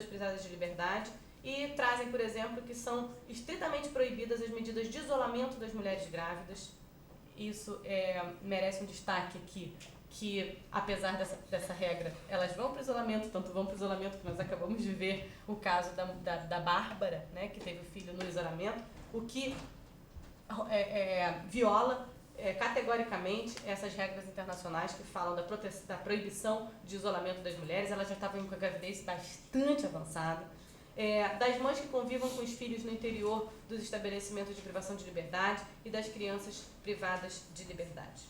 privadas de liberdade e trazem, por exemplo, que são estritamente proibidas as medidas de isolamento das mulheres grávidas. Isso merece um destaque aqui, que apesar dessa regra, elas vão para o isolamento, tanto vão para o isolamento que nós acabamos de ver o caso da Bárbara, né, que teve o filho no isolamento, o que viola categoricamente essas regras internacionais que falam da proibição de isolamento das mulheres. Elas já estavam com a gravidez bastante avançada. Das mães que convivam com os filhos no interior dos estabelecimentos de privação de liberdade e das crianças privadas de liberdade.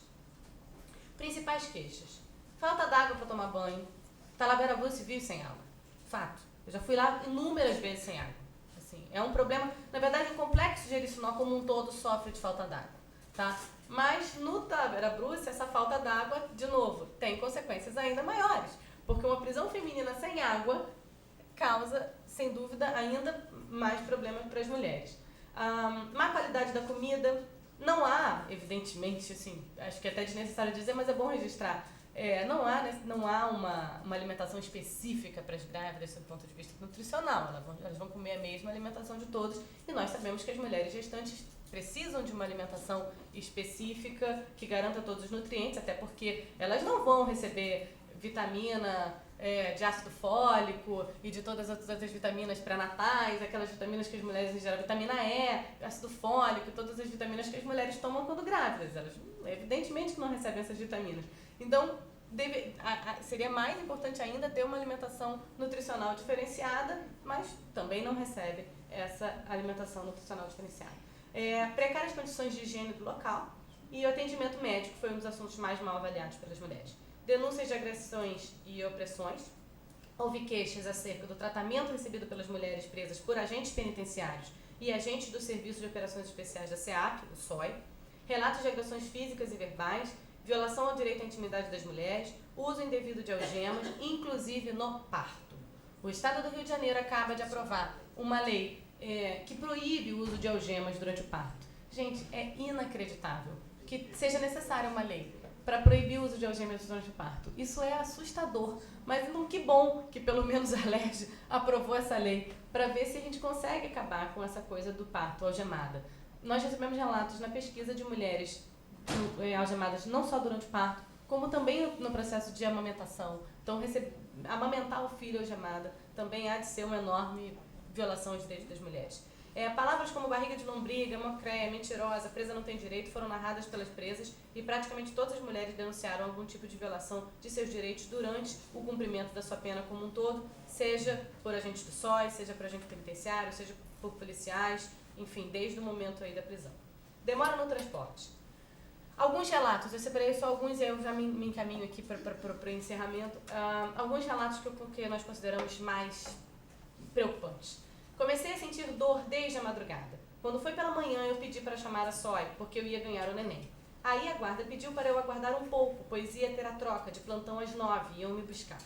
Principais queixas: falta d'água para tomar banho. Talavera Bruce vive sem água. Fato. Eu já fui lá inúmeras vezes sem água. Assim, é um problema. Na verdade, o complexo Jericinó como um todo sofre de falta d'água. Tá? Mas no Talavera Bruce, essa falta d'água, de novo, tem consequências ainda maiores. Porque uma prisão feminina sem água causa, sem dúvida, ainda mais problemas para as mulheres. Má qualidade da comida. Não há, evidentemente, assim, acho que é até desnecessário dizer, mas é bom registrar. Não há uma alimentação específica para as grávidas, do ponto de vista nutricional. Elas vão comer a mesma alimentação de todos. E nós sabemos que as mulheres gestantes precisam de uma alimentação específica que garanta todos os nutrientes, até porque elas não vão receber vitamina de ácido fólico e de todas as outras vitaminas pré-natais, aquelas vitaminas que as mulheres em geral, vitamina E, ácido fólico, todas as vitaminas que as mulheres tomam quando grávidas. Elas, evidentemente, que não recebem essas vitaminas. Então, seria mais importante ainda ter uma alimentação nutricional diferenciada, mas também não recebe essa alimentação nutricional diferenciada. Precárias condições de higiene do local e o atendimento médico foi um dos assuntos mais mal avaliados pelas mulheres. Denúncias de agressões e opressões. Houve queixas acerca do tratamento recebido pelas mulheres presas por agentes penitenciários e agentes do Serviço de Operações Especiais da SEAP, o SOI. Relatos de agressões físicas e verbais, violação ao direito à intimidade das mulheres, uso indevido de algemas, inclusive no parto. O Estado do Rio de Janeiro acaba de aprovar uma lei que proíbe o uso de algemas durante o parto. Gente, é inacreditável que seja necessária uma lei para proibir o uso de algemas durante o parto. Isso é assustador, mas não, que bom que pelo menos a LERJ aprovou essa lei para ver se a gente consegue acabar com essa coisa do parto algemada. Nós recebemos relatos na pesquisa de mulheres algemadas não só durante o parto, como também no processo de amamentação. Então, amamentar o filho algemada também há de ser uma enorme violação aos direitos das mulheres. Palavras como barriga de lombriga, mocréia, mentirosa, presa não tem direito foram narradas pelas presas e praticamente todas as mulheres denunciaram algum tipo de violação de seus direitos durante o cumprimento da sua pena como um todo, seja por agentes do SOI, seja por agente penitenciário, seja por policiais, enfim, desde o momento aí da prisão. Demora no transporte. Alguns relatos, eu separei só alguns e eu já me encaminho aqui para o encerramento. Alguns relatos que nós consideramos mais preocupantes. Comecei a sentir dor desde a madrugada. Quando foi pela manhã, eu pedi para chamar a SOI, porque eu ia ganhar o neném. Aí a guarda pediu para eu aguardar um pouco, pois ia ter a troca de plantão às 9 e iam me buscar.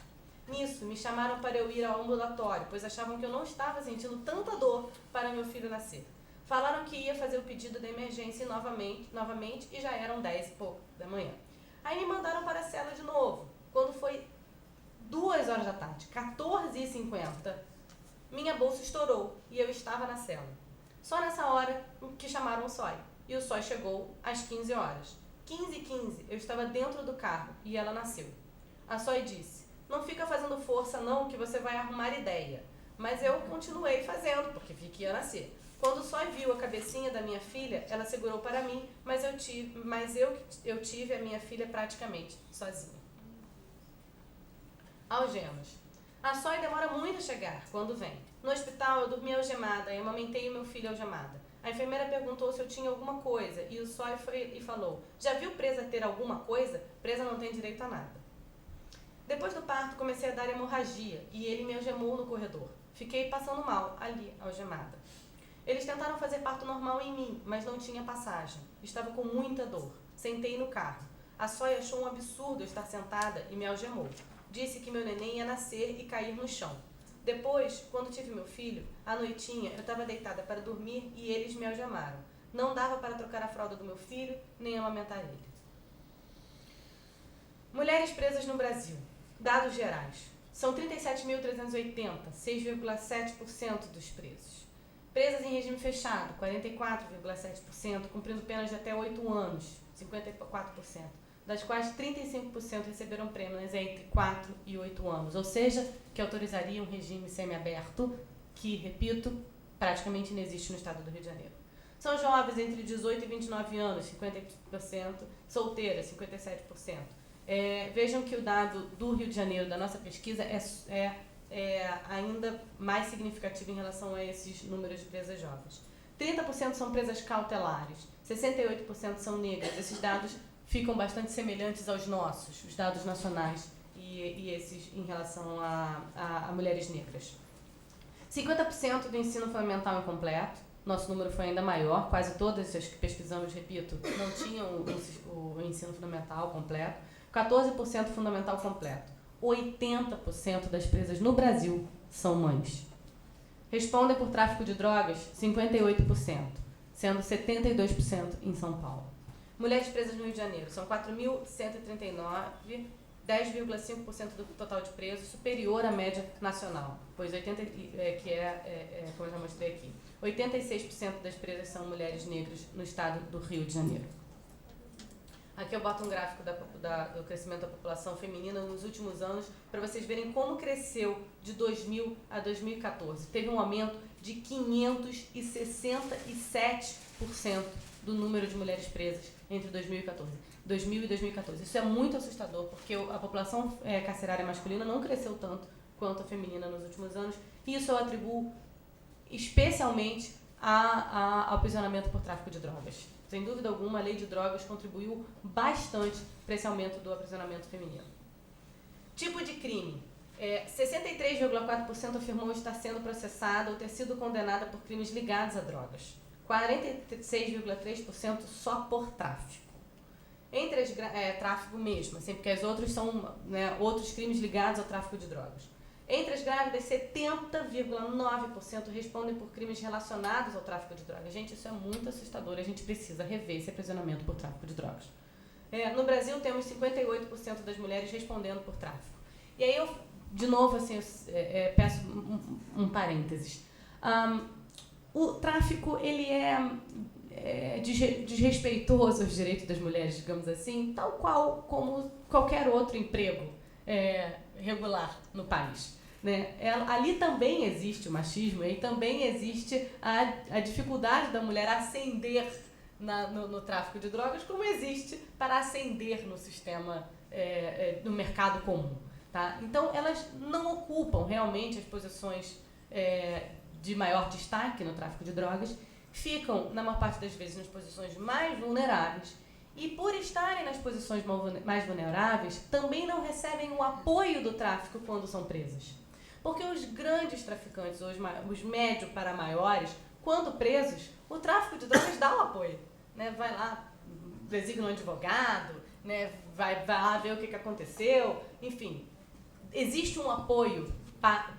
Nisso, me chamaram para eu ir ao ambulatório, pois achavam que eu não estava sentindo tanta dor para meu filho nascer. Falaram que ia fazer o pedido da emergência novamente e já eram 10 e pouco da manhã. Aí me mandaram para a cela de novo. Quando foi 2 horas da tarde, 14h50, minha bolsa estourou e eu estava na cela. Só nessa hora que chamaram o SOI. E o SOI chegou às 15 horas. 15h15, eu estava dentro do carro e ela nasceu. A SOI disse: não fica fazendo força não, que você vai arrumar ideia. Mas eu continuei fazendo, porque vi que ia nascer. Quando o SOI viu a cabecinha da minha filha, ela segurou para mim, mas eu tive a minha filha praticamente sozinha. Algemas. A SOI demora muito a chegar, quando vem. No hospital, eu dormi algemada e amamentei o meu filho algemada. A enfermeira perguntou se eu tinha alguma coisa e o SOI foi e falou: já viu presa ter alguma coisa? Presa não tem direito a nada. Depois do parto, comecei a dar hemorragia e ele me algemou no corredor. Fiquei passando mal, ali, algemada. Eles tentaram fazer parto normal em mim, mas não tinha passagem. Estava com muita dor. Sentei no carro. A SOI achou um absurdo eu estar sentada e me algemou. Disse que meu neném ia nascer e cair no chão. Depois, quando tive meu filho, à noitinha, eu estava deitada para dormir e eles me algemaram. Não dava para trocar a fralda do meu filho, nem amamentar ele. Mulheres presas no Brasil. Dados gerais. são 37.380, 6,7% dos presos. Presas em regime fechado, 44,7%, cumprindo penas de até 8 anos, 54%, das quais 35% receberam penas entre 4 e 8 anos, ou seja, que autorizaria um regime semiaberto, que, repito, praticamente não existe no estado do Rio de Janeiro. São jovens entre 18 e 29 anos, 50%, solteiras, 57%. Vejam que o dado do Rio de Janeiro, da nossa pesquisa, é ainda mais significativo em relação a esses números de presas jovens. 30% são presas cautelares, 68% são negras. Esses dados ficam bastante semelhantes aos nossos, os dados nacionais e esses em relação a mulheres negras. 50% do ensino fundamental incompleto, nosso número foi ainda maior, quase todas as que pesquisamos, repito, não tinham o ensino fundamental completo. 14% fundamental completo. 80% das presas no Brasil são mães. Respondem por tráfico de drogas 58%, sendo 72% em São Paulo. Mulheres presas no Rio de Janeiro são 4.139, 10,5% do total de presos, superior à média nacional, pois 80, como eu já mostrei aqui, 86% das presas são mulheres negras no estado do Rio de Janeiro. Aqui eu boto um gráfico do crescimento da população feminina nos últimos anos, para vocês verem como cresceu de 2000 a 2014. Teve um aumento de 567% do número de mulheres presas entre 2000 e 2014. Isso é muito assustador, porque a população carcerária masculina não cresceu tanto quanto a feminina nos últimos anos, e isso eu atribuo especialmente ao aprisionamento por tráfico de drogas. Sem dúvida alguma, a lei de drogas contribuiu bastante para esse aumento do aprisionamento feminino. Tipo de crime. 63,4% afirmou estar sendo processada ou ter sido condenada por crimes ligados a drogas. 46,3% só por tráfico. Entre tráfico mesmo, assim, porque as outras são outros crimes ligados ao tráfico de drogas. Entre as grávidas, 70,9% respondem por crimes relacionados ao tráfico de drogas. Gente, isso é muito assustador. A gente precisa rever esse aprisionamento por tráfico de drogas. No Brasil, temos 58% das mulheres respondendo por tráfico. E aí eu, de novo, assim, peço um parênteses. O tráfico, ele é desrespeitoso aos direitos das mulheres, digamos assim, tal qual como qualquer outro emprego regular no país. Né? Ali também existe o machismo e também existe a dificuldade da mulher ascender no tráfico de drogas, como existe para ascender no sistema, no mercado comum. Tá? Então, elas não ocupam realmente as posições de maior destaque no tráfico de drogas, ficam, na maior parte das vezes, nas posições mais vulneráveis, e por estarem nas posições mais vulneráveis, também não recebem o apoio do tráfico quando são presas. Porque os grandes traficantes, os médios para maiores, quando presos, o tráfico de drogas dá o apoio. Né? Vai lá, designa um advogado, né? vai lá ver o que aconteceu, enfim. Existe um apoio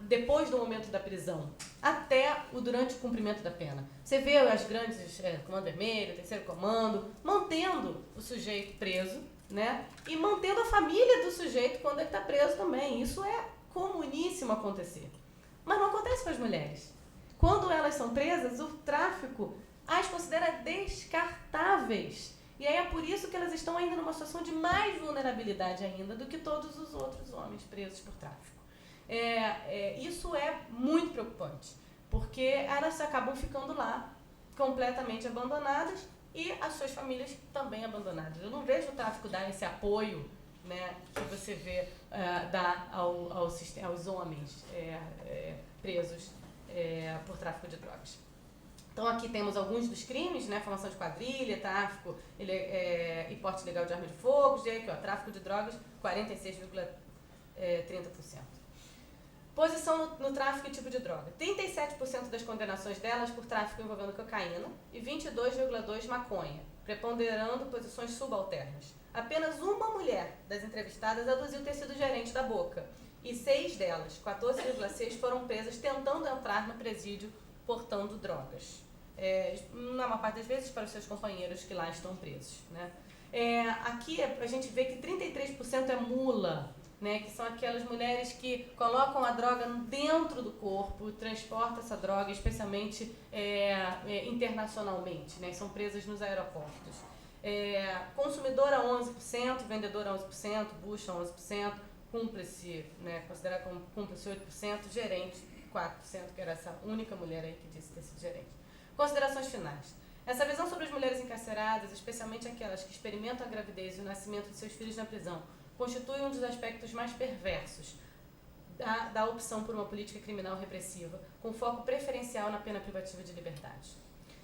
depois do momento da prisão, até durante o cumprimento da pena. Você vê as grandes, Comando Vermelho, Terceiro Comando, mantendo o sujeito preso, né? E mantendo a família do sujeito quando ele está preso também. Isso é comuníssimo acontecer. Mas não acontece com as mulheres. Quando elas são presas, o tráfico as considera descartáveis. E aí é por isso que elas estão ainda numa situação de mais vulnerabilidade ainda do que todos os outros homens presos por tráfico. Isso é muito preocupante, porque elas acabam ficando lá completamente abandonadas e as suas famílias também abandonadas. Eu não vejo o tráfico dar esse apoio, né, que você vê dar aos homens presos por tráfico de drogas. Então aqui temos alguns dos crimes, né, formação de quadrilha, tráfico e porte ilegal de arma de fogo, aqui, tráfico de drogas, 46,30%. Posição no tráfico e tipo de droga. 37% das condenações delas por tráfico envolvendo cocaína e 22,2% maconha, preponderando posições subalternas. Apenas uma mulher das entrevistadas aduziu ter sido gerente da Boca e 6 delas, 14,6%, foram presas tentando entrar no presídio portando drogas. Na maior parte das vezes para os seus companheiros que lá estão presos. Né? Aqui a gente vê que 33% é mula, né, que são aquelas mulheres que colocam a droga dentro do corpo, transportam essa droga, especialmente internacionalmente, né, são presas nos aeroportos. Consumidora 11%, vendedora 11%, bucha 11%, cúmplice, né, considerada como cúmplice 8%, gerente 4%, que era essa única mulher aí que disse ter sido gerente. Considerações finais. Essa visão sobre as mulheres encarceradas, especialmente aquelas que experimentam a gravidez e o nascimento de seus filhos na prisão, constitui um dos aspectos mais perversos da opção por uma política criminal repressiva, com foco preferencial na pena privativa de liberdade.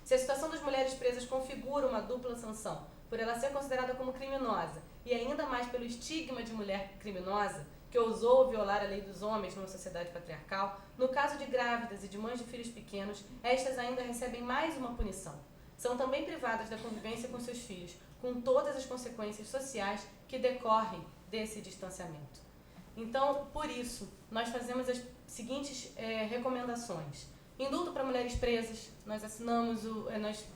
Se a situação das mulheres presas configura uma dupla sanção, por ela ser considerada como criminosa, e ainda mais pelo estigma de mulher criminosa, que ousou violar a lei dos homens numa sociedade patriarcal, no caso de grávidas e de mães de filhos pequenos, estas ainda recebem mais uma punição. São também privadas da convivência com seus filhos, com todas as consequências sociais que decorrem desse distanciamento. Então, por isso, nós fazemos as seguintes recomendações. Indulto para mulheres presas, nós assinamos,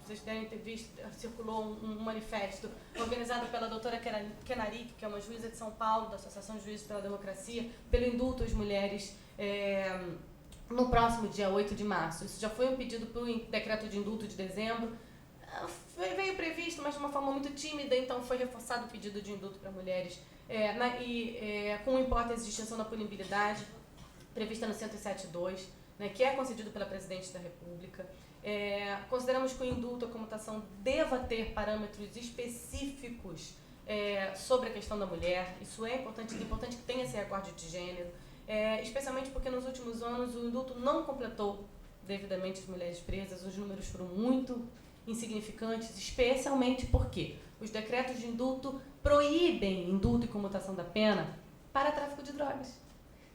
vocês devem ter visto, circulou um manifesto organizado pela doutora Kenarik, que é uma juíza de São Paulo, da Associação de Juízes pela Democracia, pelo indulto às mulheres no próximo dia 8 de março. Isso já foi um pedido para o decreto de indulto de dezembro. Veio previsto, mas de uma forma muito tímida, então foi reforçado o pedido de indulto para mulheres com hipótese de extinção da punibilidade, prevista no 107.2, né, que é concedido pela Presidente da República. Consideramos que o indulto, a comutação, deva ter parâmetros específicos sobre a questão da mulher. Isso é importante que tenha esse recorte de gênero, especialmente porque nos últimos anos o indulto não completou devidamente as mulheres presas, os números foram muito insignificantes, especialmente porque os decretos de indulto proíbem indulto e comutação da pena para tráfico de drogas.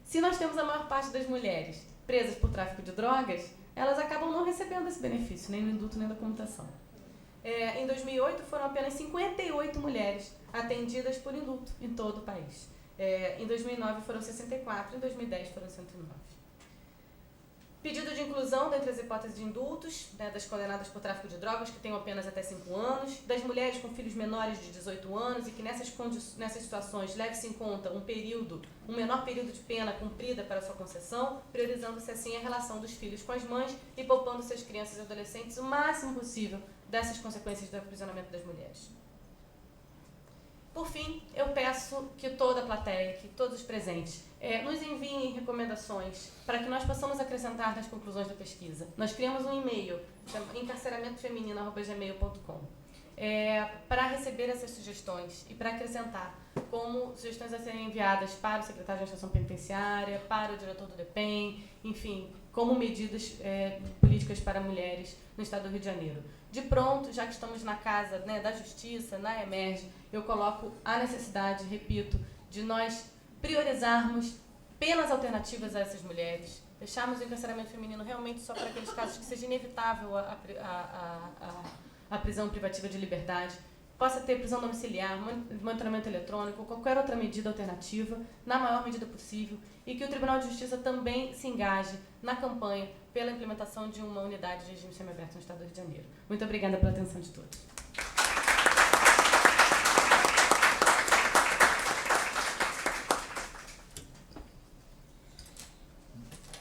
Se nós temos a maior parte das mulheres presas por tráfico de drogas, elas acabam não recebendo esse benefício, nem no indulto nem na comutação. Em 2008, foram apenas 58 mulheres atendidas por indulto em todo o país. Em 2009, foram 64, em 2010, foram 109. Pedido de inclusão dentre as hipóteses de indultos, das condenadas por tráfico de drogas, que tenham apenas até 5 anos, das mulheres com filhos menores de 18 anos e que nessas situações leve-se em conta um menor período de pena cumprida para sua concessão, priorizando-se assim a relação dos filhos com as mães e poupando-se as crianças e adolescentes o máximo possível dessas consequências do aprisionamento das mulheres. Por fim, eu peço que toda a plateia, que todos os presentes, nos enviem recomendações para que nós possamos acrescentar nas conclusões da pesquisa. Nós criamos um e-mail, encarceramentoFeminino@gmail.com, para receber essas sugestões e para acrescentar como sugestões a serem enviadas para o secretário de Administração Penitenciária, para o diretor do DEPEN, enfim, como medidas políticas para mulheres no estado do Rio de Janeiro. De pronto, já que estamos na casa, da Justiça, na EMERGE, eu coloco a necessidade, repito, de nós priorizarmos penas alternativas a essas mulheres, deixarmos o encarceramento feminino realmente só para aqueles casos que seja inevitável a prisão privativa de liberdade, possa ter prisão domiciliar, monitoramento eletrônico, qualquer outra medida alternativa, na maior medida possível, e que o Tribunal de Justiça também se engaje na campanha pela implementação de uma unidade de regime semiaberto no estado do Rio de Janeiro. Muito obrigada pela atenção de todos.